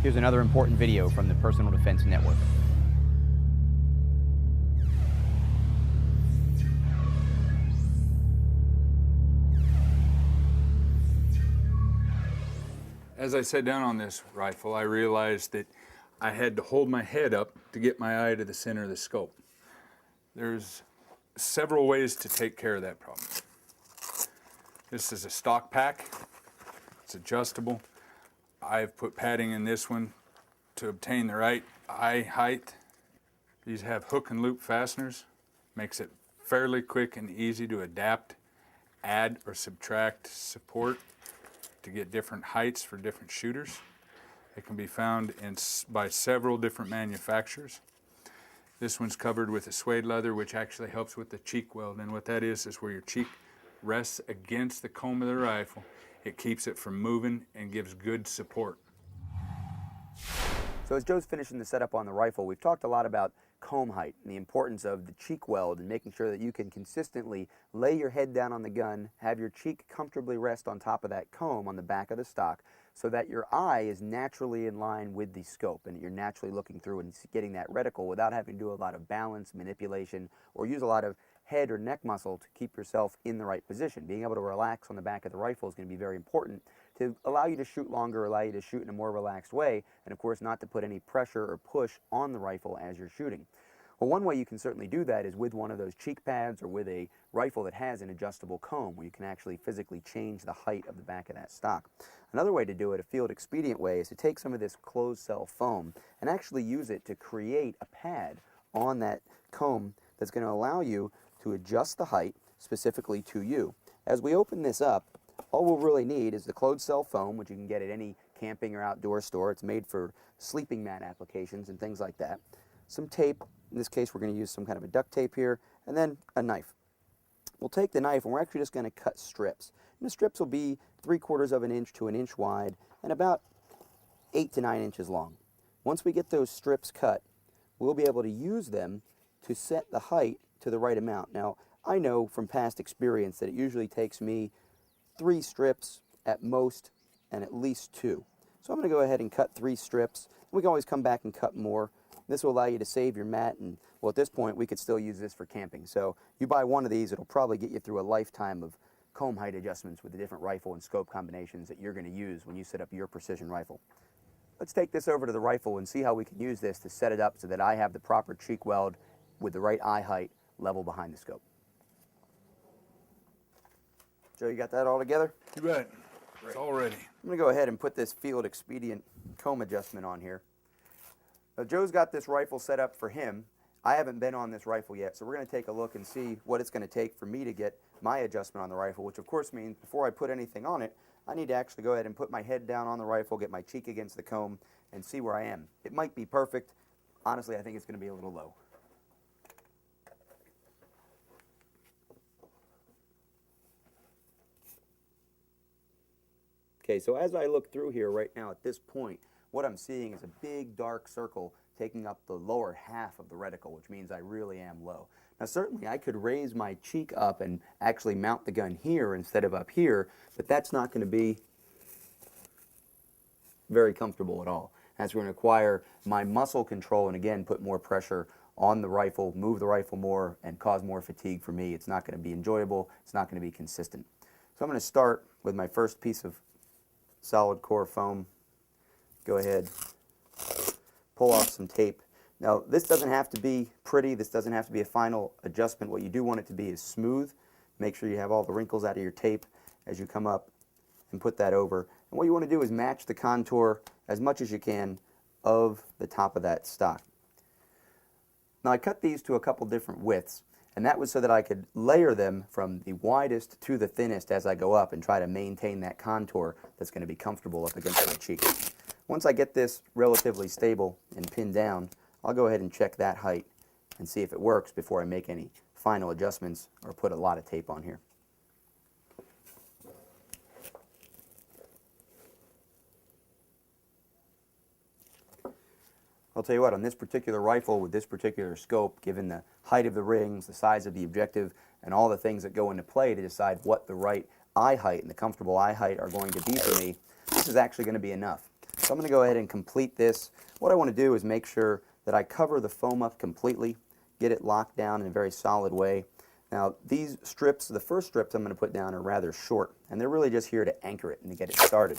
Here's another important video from the Personal Defense Network. As I sat down on this rifle, I realized that I had to hold my head up to get my eye to the center of the scope. There's several ways to take care of that problem. This is a stock pack. It's adjustable. I've put padding in this one to obtain the right eye height. These have hook and loop fasteners. Makes it fairly quick and easy to adapt, add or subtract support to get different heights for different shooters. It can be found by several different manufacturers. This one's covered with a suede leather, which actually helps with the cheek weld. And what that is where your cheek rests against the comb of the rifle. It keeps it from moving and gives good support. So as Joe's finishing the setup on the rifle, we've talked a lot about comb height and the importance of the cheek weld and making sure that you can consistently lay your head down on the gun, have your cheek comfortably rest on top of that comb on the back of the stock so that your eye is naturally in line with the scope and you're naturally looking through and getting that reticle without having to do a lot of balance, manipulation, or use a lot of head or neck muscle to keep yourself in the right position. Being able to relax on the back of the rifle is going to be very important to allow you to shoot longer, allow you to shoot in a more relaxed way, and of course not to put any pressure or push on the rifle as you're shooting. Well, one way you can certainly do that is with one of those cheek pads or with a rifle that has an adjustable comb where you can actually physically change the height of the back of that stock. Another way to do it, a field expedient way, is to take some of this closed cell foam and actually use it to create a pad on that comb that's going to allow you to adjust the height specifically to you. As we open this up, all we'll really need is the closed cell foam, which you can get at any camping or outdoor store. It's made for sleeping mat applications and things like that. Some tape, in this case we're going to use some kind of a duct tape here, and then a knife. We'll take the knife and we're actually just going to cut strips. And the strips will be 3/4 of an inch to an inch wide and about 8 to 9 inches long. Once we get those strips cut, we'll be able to use them to set the height to the right amount. Now, I know from past experience that it usually takes me 3 strips at most and at least 2. So I'm going to go ahead and cut 3 strips. We can always come back and cut more. This will allow you to save your mat, and well, at this point we could still use this for camping. So you buy one of these, it'll probably get you through a lifetime of comb height adjustments with the different rifle and scope combinations that you're going to use when you set up your precision rifle. Let's take this over to the rifle and see how we can use this to set it up so that I have the proper cheek weld with the right eye height level behind the scope. Joe, you got that all together? You bet. It's all ready. I'm going to go ahead and put this field expedient comb adjustment on here. Now, Joe's got this rifle set up for him. I haven't been on this rifle yet, so we're going to take a look and see what it's going to take for me to get my adjustment on the rifle, which of course means before I put anything on it, I need to actually go ahead and put my head down on the rifle, get my cheek against the comb, and see where I am. It might be perfect. Honestly, I think it's going to be a little low. Okay, so as I look through here right now at this point, what I'm seeing is a big dark circle taking up the lower half of the reticle, which means I really am low. Now certainly I could raise my cheek up and actually mount the gun here instead of up here, but that's not going to be very comfortable at all. That's going to require my muscle control and again put more pressure on the rifle, move the rifle more, and cause more fatigue for me. It's not going to be enjoyable. It's not going to be consistent. So I'm going to start with my first piece of solid core foam. Go ahead, pull off some tape. Now this doesn't have to be pretty, this doesn't have to be a final adjustment. What you do want it to be is smooth. Make sure you have all the wrinkles out of your tape as you come up and put that over. And what you want to do is match the contour as much as you can of the top of that stock. Now I cut these to a couple different widths, and that was so that I could layer them from the widest to the thinnest as I go up and try to maintain that contour that's going to be comfortable up against my cheek. Once I get this relatively stable and pinned down, I'll go ahead and check that height and see if it works before I make any final adjustments or put a lot of tape on here. I'll tell you what, on this particular rifle with this particular scope, given the height of the rings, the size of the objective, and all the things that go into play to decide what the right eye height and the comfortable eye height are going to be for me, this is actually going to be enough. So I'm going to go ahead and complete this. What I want to do is make sure that I cover the foam up completely, get it locked down in a very solid way. Now these strips, the first strips I'm going to put down are rather short, and they're really just here to anchor it and to get it started.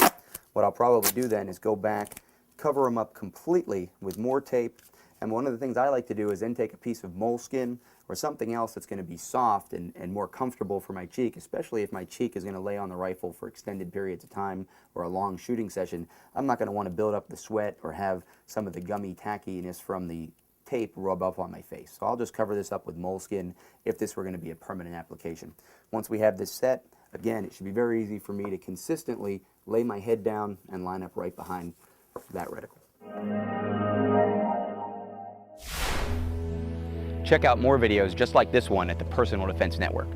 What I'll probably do then is go back, cover them up completely with more tape, and one of the things I like to do is then take a piece of moleskin or something else that's going to be soft and more comfortable for my cheek, especially if my cheek is going to lay on the rifle for extended periods of time or a long shooting session. I'm not going to want to build up the sweat or have some of the gummy tackiness from the tape rub up on my face. So I'll just cover this up with moleskin if this were going to be a permanent application. Once we have this set, again, it should be very easy for me to consistently lay my head down and line up right behind that reticle. Check out more videos just like this one at the Personal Defense Network.